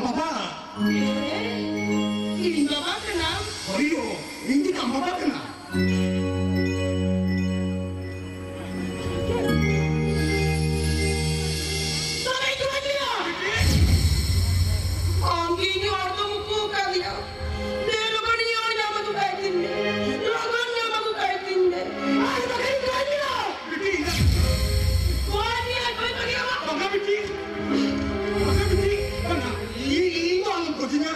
Papa. Ini Papa kenal? Oh iyo, ini Kang Papa kenal. Sampai itu aja ya. Ini orang tuh kali ya. Dia logon ini orang yang aku kaitin deh. Logon yang aku kaitin deh. Ayo pakai kali ya. Kau ni aku pakai apa? Bangga biti. Bangga. Ini orang kucingnya.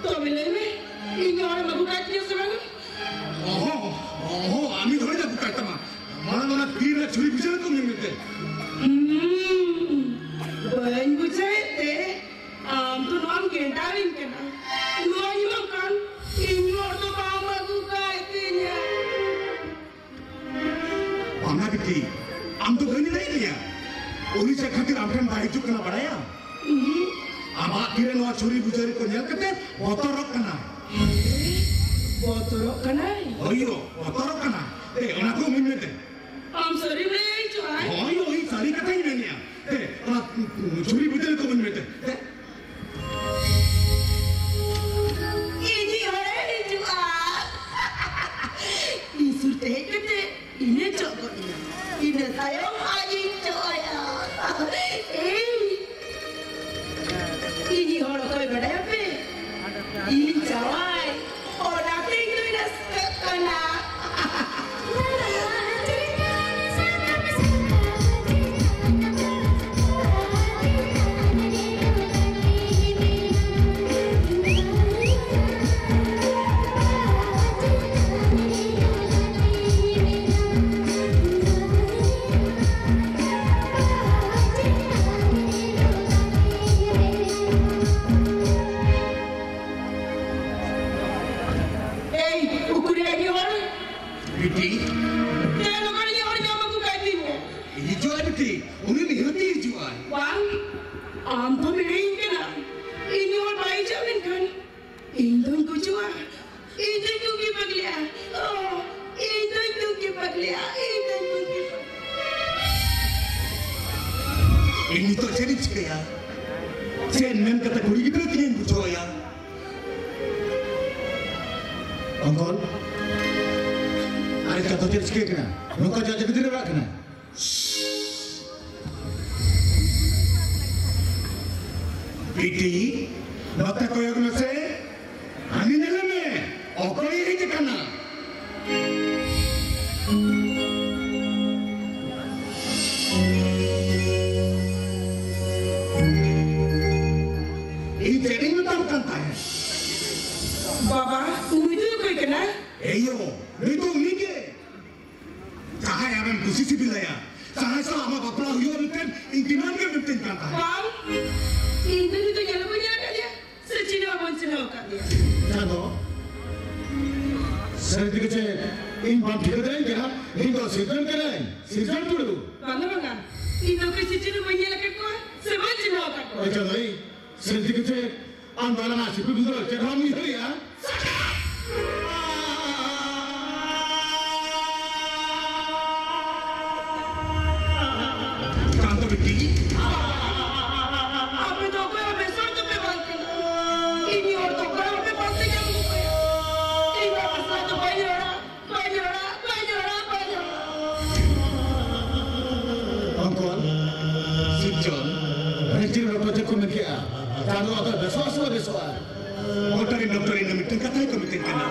Tuh bilang ini orang yang aku kaitin sebenarnya. আমি ধরে যাবো কাইতাম মানা মানা ফিরে ছুরি বুঝে তো নিতে Bayan bucete, tu nuam kentarin kena. Nuam ni makan, ini orang kamu aku kaitinya. Bangga biti am to gani nahi liya uni se khatir amkan baju kana badaya ama kire no ছুরি বুঝে ko nyel kate botorok kana Botorok kena. oyo botorok kana ona ko minete Am sorry boleh cuai. oyo ei sari kata hi niya ona ছুরি বুঝে ko minete Ini orang cuai. Isu teh kete, ini cokok ini. Ini saya aji cuai. Ini orang kau berapa? Ini cuai. Orang tinggal di sana. biti Dia logon ini orang yang aku kaitin deh. ini jual biti uni ni hati jual Bang, ampun ini kena. Ini orang baik jamin kan. Indong kucua. Indong tu kipaglia. Oh, indong tu kipaglia. Indong tu kipaglia. ini to jadi cikaya jen men kata guri gitu tingin bujoya Angkol ada kata jadi cikaya kena nuka jaja gitu dia kena biti bakta koyak nase ani nelame okoi ini kena ini jadi nutang kantai Baba, itu kau kena? Eyo, itu nige. Cahaya akan posisi bilaya. Cahaya sama bapak huyo mungkin intiman ke mungkin kata. Bang, itu jalan punya ada dia. Secina bonceng kan dia. Jano, saya dikece in bang kita dah kena, in to season kena, season tu dulu. Bangga. Itu ke secina punya lagi kau, sebonceng kan. Oh jano, saya dikece an bala nasi pun dulu. Jangan mungkin ya. Kanto biti. Apa tu kau yang besar tu memang kena. Ini orang tu kau yang pasti yang kau. Ini pasal tu banyak. Angkol, si John, receh apa je kau mungkin Jangan ada besar. Doktor ini meeting kata itu meeting kena.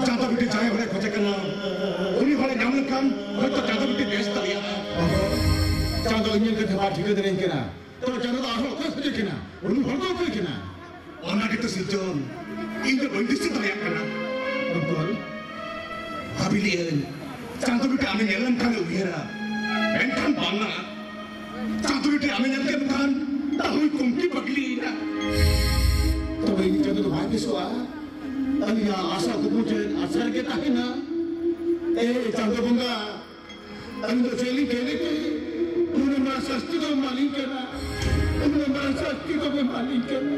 Jangan bikin saya boleh kerja kena. Ini boleh nyamuk kan? Kita jangan bikin best tadi ya. Jangan ingin kerja baca juga dengan kena. Tapi jangan ada apa kerja kena. Ini boleh kerja kena. Orang kita si John, ini boleh sih tadi kena. Angkol, tapi lihat, jangan bikin kami nyelam kan uira. Entah mana. Jangan bikin kami nyelam kan. Tahu kongki bagli na. तो भाई जब तो भाई किसवा तब यहाँ आशा को पूछे आशा के ताकि ना चांदा बंगा तब तो चेली खेले के उन्होंने मार सस्ती तो मालिक करना उन्होंने मार सस्ती तो भी मालिक करना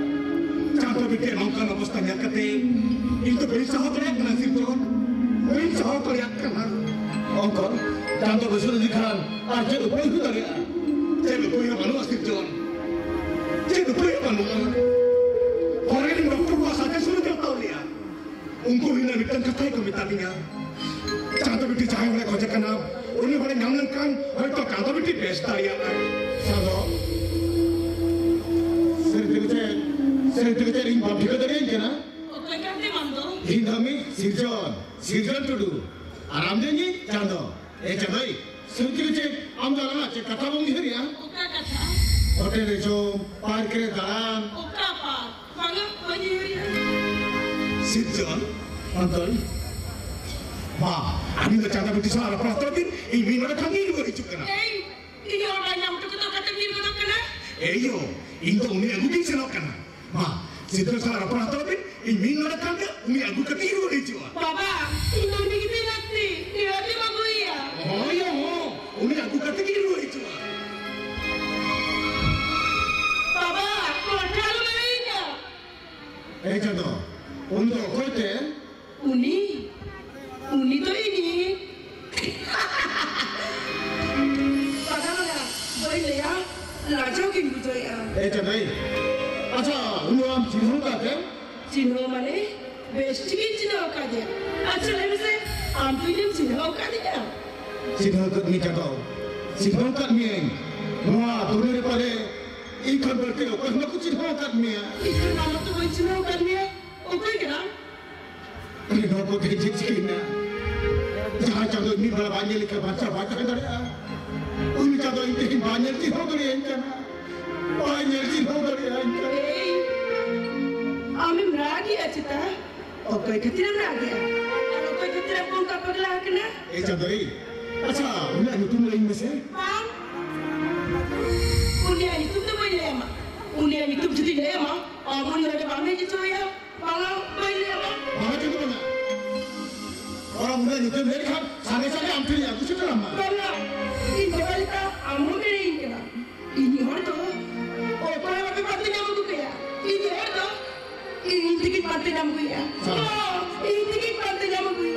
चांदा बिके नौका नवस्ता क्या करते इन तो बड़ी साहब रहे ना सिर्फ तो बड़ी साहब पर याद करना अंकल चांदा बसुर दिखान आज जो कोई भी करेगा चलो कोई हमारे वास्ते जोन चलो कोई banuan. Orang ini dokter gua saja sudah dia tahu dia. Ungku hina mitang katai ko mitalinya. Canto biti cahaya oleh kocak kenap. Uni boleh nyamlan kan. Hai to canto biti besta ya. Canto. Sertifikat ring babi ko dari engkena. Oke kate mando. Hindami Sirjon tudu. Aram jengi Canto. Candoi. Sertifikat amdalana cek kata bung dihari ya. Oka kata. Hotel itu parkir dalam. Oka apa? Bangga banyak ya. Sirjon, Anton. Ma, ani na Canto biti sara prastotin. Ini mana kami dua itu kena. Ini orang yang betul kata ni betul kena. Yo, Indo uni aku bisa nak kena. Ma, Sirjon sara prastotin. Ini mana kami uni aku ketiru itu. Baba, ini ni kita nanti. Dia ni magu ya. Oh yo, uni aku ketiru itu. Baba, kau terlalu mana? Canto, untuk kau te. Uni tu ini. Bagaimana? Boleh ya? Lajau king betul ya. Canto, acha, uni am Cino kata. Cino mana? Best Cino kata. Acha lebih se. Ampilim Cino kata. Cino kat ni Canto. Cino kat ni. Wah, tu ni pada ikan berkilo. Kau nak Cino kat ni. Itu nama tu Cino kata ya. Okey kena? Ini kau kecik sikitnya. Jangan Canto ini bala banyak lika baca kan dia. Uni Canto ini banyak Cino dari engkau. Banyak Cino dari engkau. Ami meragi aja ta. Okey ketira meragi. Kalau okey ketira pun tak pernah kena. Canto ini. Acha, uni anu tu mulai masih. Bang. Uni ani tu boleh lema. Uni ani tu jadi lema. Uni ada bang ni tu ya. Bang boleh lema. Mana Canto mana? Orang mulai itu mereka kan sana ambil ya. Aku sudah lama. Bang, ini balik ta. Amu ni kena. Ini orang tu. Oh, kau yang berpati nama tu kaya. Ini orang tu. Ini tiket parti nama gue ya. Oh, ini tiket parti nama gue.